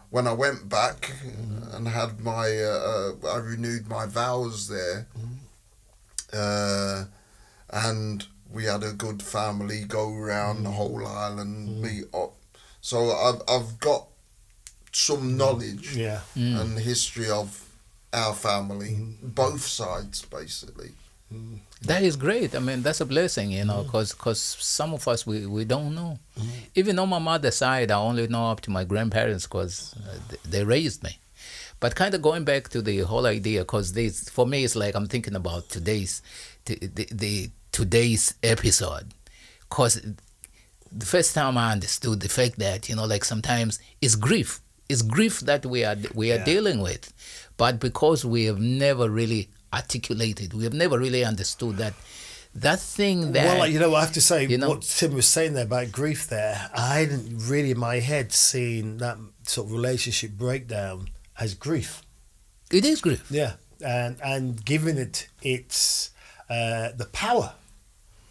when I went back and had my, I renewed my vows there, and we had a good family go around the whole island, meet up. So I've got some knowledge and history of our family, both sides basically. That is great. I mean, that's a blessing, you know, because some of us, we don't know. Even on my mother's side, I only know up to my grandparents because they raised me. But kind of going back to the whole idea, because this, for me, it's like I'm thinking about today's episode. Because the first time I understood the fact that, you know, like sometimes it's grief. It's grief that we are dealing with. But because we have never really articulated, we have never really understood that thing that... Well, you know, I have to say, you know, what Tim was saying there about grief there, I hadn't really in my head seen that sort of relationship breakdown as grief. It is grief. Yeah, and giving it its the power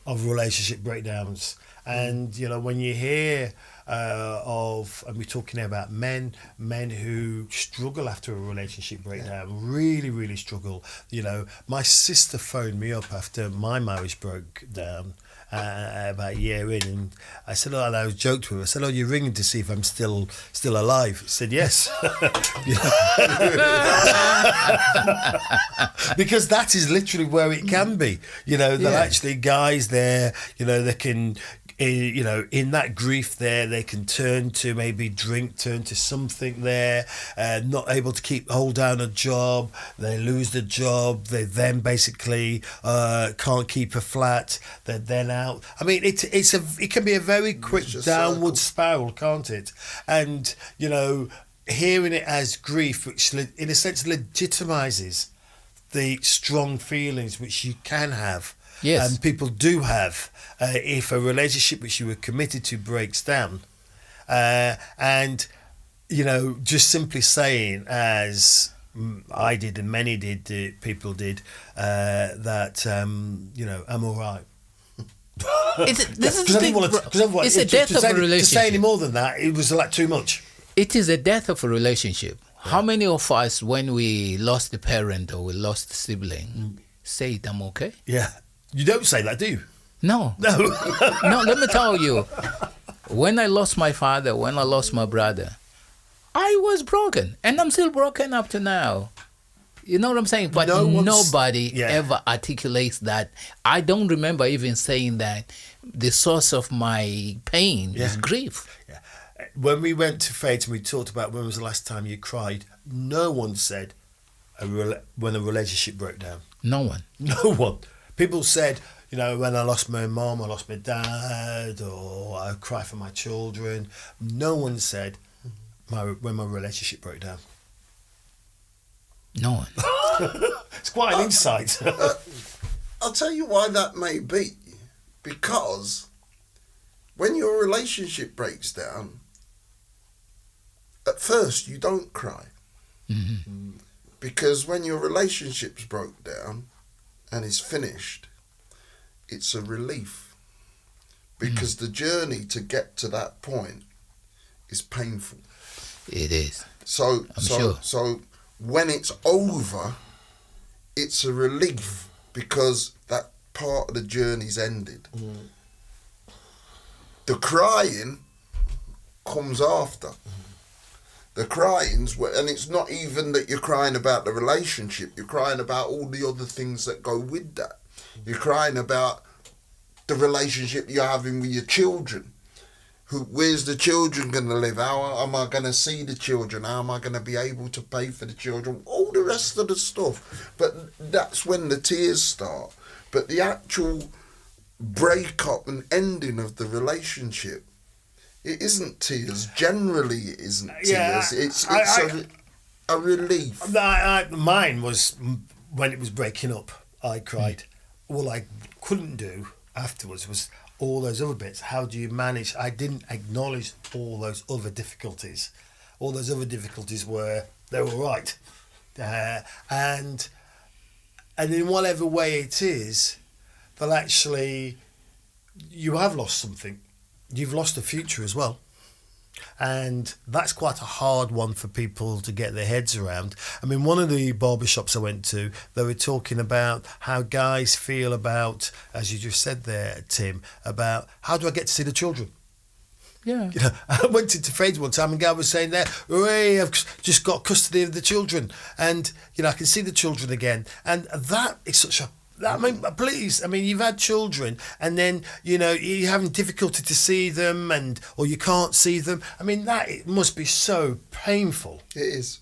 of relationship breakdowns. And, you know, when you hear and we're talking about men who struggle after a relationship breakdown, really, really struggle. You know, my sister phoned me up after my marriage broke down about a year in, and I said, and I was joked with her. I said, you're ringing to see if I'm still alive. She said, yes. Because that is literally where it can be. You know, there are actually guys there, you know, they can... you know, in that grief there, they can turn to maybe drink, turn to something there, not able to hold down a job, they lose the job, they then basically can't keep a flat, they're then out. I mean, it can be a very quick downward spiral, can't it? And, you know, hearing it as grief, which in a sense legitimizes the strong feelings which you can have. Yes. And people do have if a relationship which you were committed to breaks down. And, you know, just simply saying, as I did and many people did, that, you know, I'm all right. This is the thing. It's a death of a relationship. To say any more than that, it was like too much. It is a death of a relationship. Yeah. How many of us, when we lost a parent or we lost a sibling, say, I'm okay? Yeah. You don't say that, do you? No. No, let me tell you. When I lost my father, when I lost my brother, I was broken. And I'm still broken up to now. You know what I'm saying? But nobody ever articulates that. I don't remember even saying that the source of my pain is grief. Yeah. When we went to Faith and we talked about when was the last time you cried, no one said when a relationship broke down. No one. No one. People said, you know, when I lost my mom, I lost my dad, or I cry for my children. No one said when my relationship broke down. No one. It's quite an insight. I'll tell you why that may be. Because when your relationship breaks down, at first you don't cry. Mm-hmm. Because when your relationship's broke down and is finished, it's a relief. Because the journey to get to that point is painful. It is. So when it's over, it's a relief because that part of the journey's ended. The crying comes after. The crying's, and it's not even that you're crying about the relationship, you're crying about all the other things that go with that. You're crying about the relationship you're having with your children. Where's the children going to live? How am I going to see the children? How am I going to be able to pay for the children? All the rest of the stuff. But that's when the tears start. But the actual breakup and ending of the relationship, it isn't tears. Generally, it isn't tears. It's a relief. Mine was when it was breaking up. I cried. All I couldn't do afterwards was all those other bits. How do you manage? I didn't acknowledge all those other difficulties. All those other difficulties were, they were right. And in whatever way it is, that actually you have lost something. You've lost a future as well. And that's quite a hard one for people to get their heads around. I mean, one of the barbershops I went to, they were talking about how guys feel about, as you just said there, Tim, about how do I get to see the children? Yeah. You know, I went into Fades one time and a guy was saying there, hooray, I've just got custody of the children. And, you know, I can see the children again. And that is such a, I mean, please, I mean, you've had children and then, you know, you're having difficulty to see them or you can't see them. I mean, it must be so painful. It is.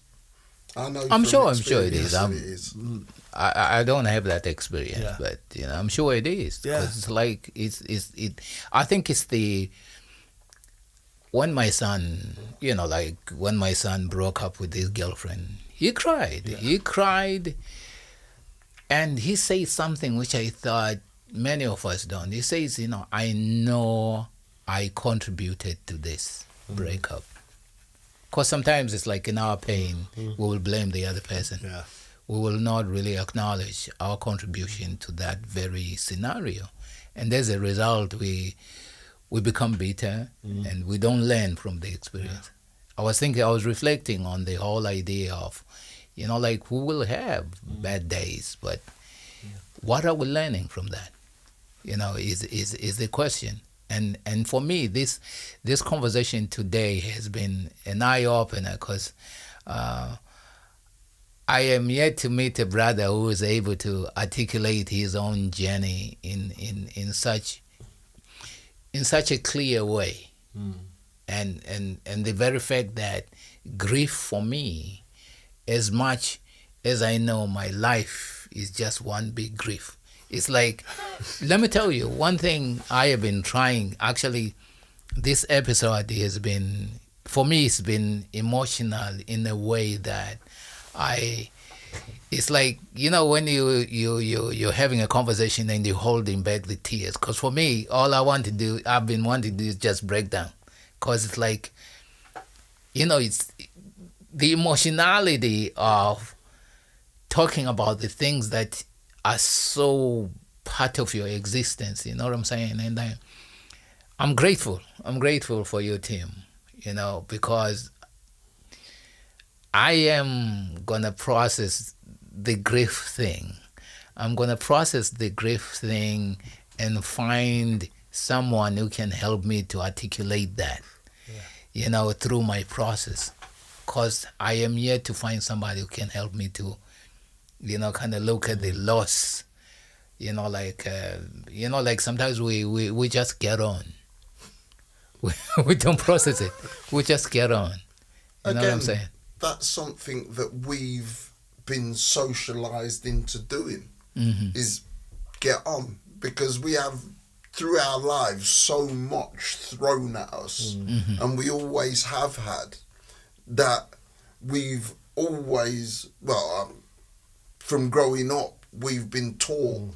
I know. I'm sure it experience is. that it is. I don't have that experience, Yeah. but you know, I'm sure it is. Yeah. 'Cause it's like I think it's when my son, you know, like when my son broke up with his girlfriend, he cried. Yeah. He cried, and he said something which I thought many of us don't. He says, you know I contributed to this breakup. Because sometimes it's like in our pain, we will blame the other person. Yeah. We will not really acknowledge our contribution to that very scenario. And as a result, we become bitter and we don't learn from the experience. I was reflecting on the whole idea of, you know, like we will have bad days, but what are we learning from that? You know, is the question. And for me, this conversation today has been an eye-opener because I am yet to meet a brother who is able to articulate his own journey in such a clear way. And the very fact that grief for me, as much as I know my life is just one big grief. It's like, let me tell you, one thing I have been trying, actually, this episode has been, for me, it's been emotional in a way that it's like, you know, when you're having a conversation and you're holding back the tears. Because for me, all I've been wanting to do is just break down. Because it's like, you know, it's the emotionality of talking about the things that are so part of your existence, you know what I'm saying? And I'm grateful for you, Tim, you know, because I am gonna process the grief thing. I'm gonna process the grief thing and find someone who can help me to articulate that, you know, through my process. Because I am yet to find somebody who can help me to, you know, kind of look at the loss, you know, like sometimes we just get on. We don't process it. We just get on. You know what I'm saying? That's something that we've been socialized into doing, is get on. Because we have, through our lives, so much thrown at us. And we always have had that. We've always, from growing up, we've been taught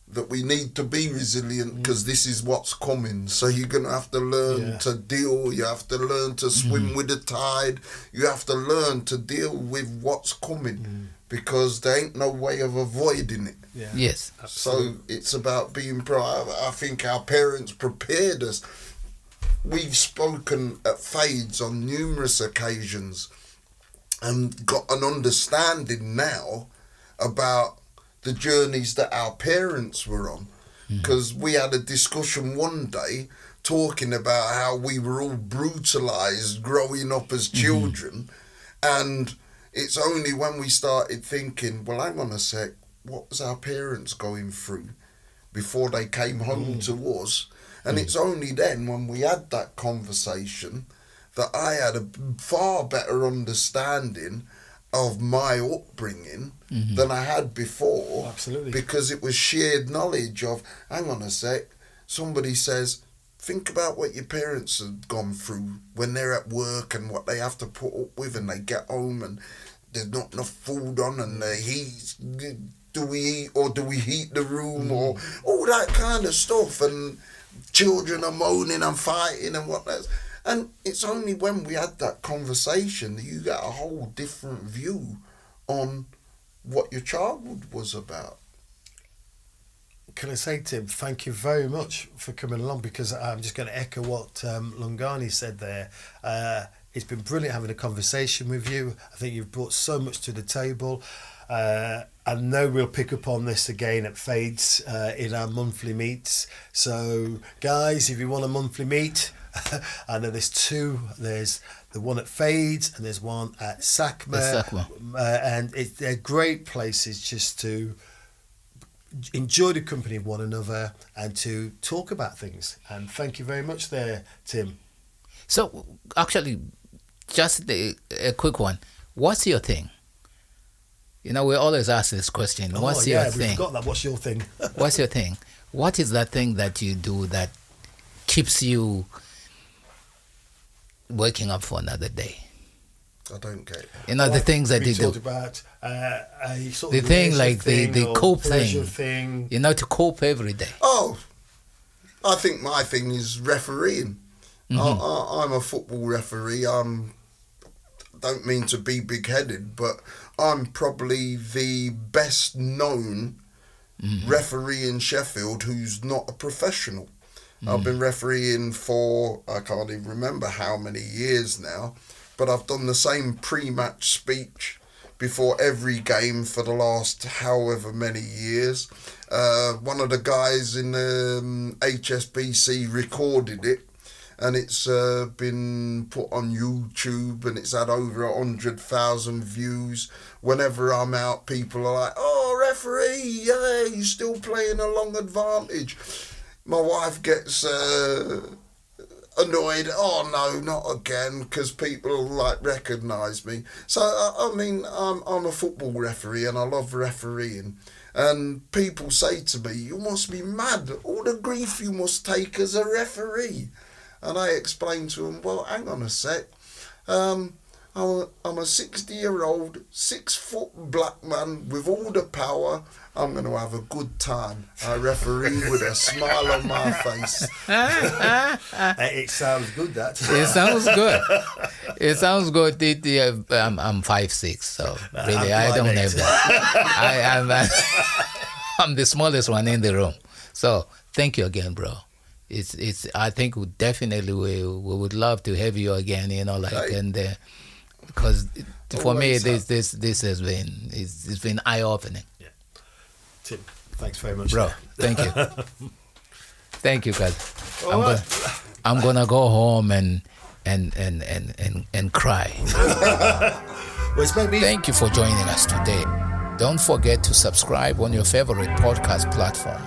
that we need to be resilient because this is what's coming. So you're going to have to learn to deal. You have to learn to swim with the tide. You have to learn to deal with what's coming because there ain't no way of avoiding it. Yeah. Yes. So it's about being I think our parents prepared us. We've spoken at Fades on numerous occasions and got an understanding now about the journeys that our parents were on. Because we had a discussion one day talking about how we were all brutalised growing up as children. And it's only when we started thinking, well, hang on a sec, what was our parents going through before they came home to us? And it's only then when we had that conversation that I had a far better understanding of my upbringing than I had before. Absolutely. Because it was shared knowledge of, hang on a sec, somebody says, think about what your parents have gone through when they're at work and what they have to put up with and they get home and there's not enough food on and the heat, do we eat or do we heat the room or all that kind of stuff, and children are moaning and fighting and whatnot. And it's only when we had that conversation that you get a whole different view on what your childhood was about. can I say, Tim, thank you very much for coming along, because I'm just going to echo what Lungani said there. It's been brilliant having a conversation with you. I think you've brought so much to the table. I know we'll pick up on this again at Fades in our monthly meets. So, guys, if you want a monthly meet, I know there's two. There's the one at Fades and there's one at SACMA. And they're great places just to enjoy the company of one another and to talk about things. And thank you very much there, Tim. So, actually, just a quick one. What's your thing? You know, we always ask this question. What's your thing? We forgot that. What's your thing? What's your thing? What is that thing that you do that keeps you waking up for another day? I don't get it. You know, the things that you do. We talked about a sort The of thing, like the cope pleasure thing. You know, to cope every day. Oh, I think my thing is refereeing. I'm a football referee. Don't mean to be big-headed, but I'm probably the best known referee in Sheffield who's not a professional. I've been refereeing for, I can't even remember how many years now, but I've done the same pre-match speech before every game for the last however many years. One of the guys in the HSBC recorded it, and it's been put on YouTube, and it's had over 100,000 views. Whenever I'm out, people are like, "Oh, referee, yeah, you're still playing a long advantage." My wife gets annoyed. "Oh no, not again," because people like recognise me. So I mean, I'm a football referee, and I love refereeing. And people say to me, "You must be mad, all the grief you must take as a referee." And I explained to them, "Well, hang on a sec. I'm a 60-year-old, 6-foot black man with all the power. I'm going to have a good time. I referee with a smile on my face." It sounds good, that. It sounds good. It sounds good. I'm 5'6", so really I don't have that. I'm the smallest one in the room. So thank you again, bro. It's. I think we definitely we would love to have you again. You know, like and because for me this has been it's been eye opening. Yeah, Tim, thanks very much, bro. Thank you, thank you, guys. I'm gonna go home and cry. Thank you for joining us today. Don't forget to subscribe on your favorite podcast platform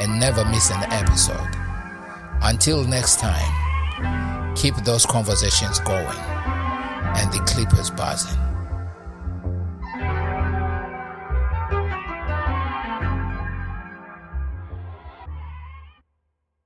and never miss an episode. Until next time, keep those conversations going and the clippers buzzing.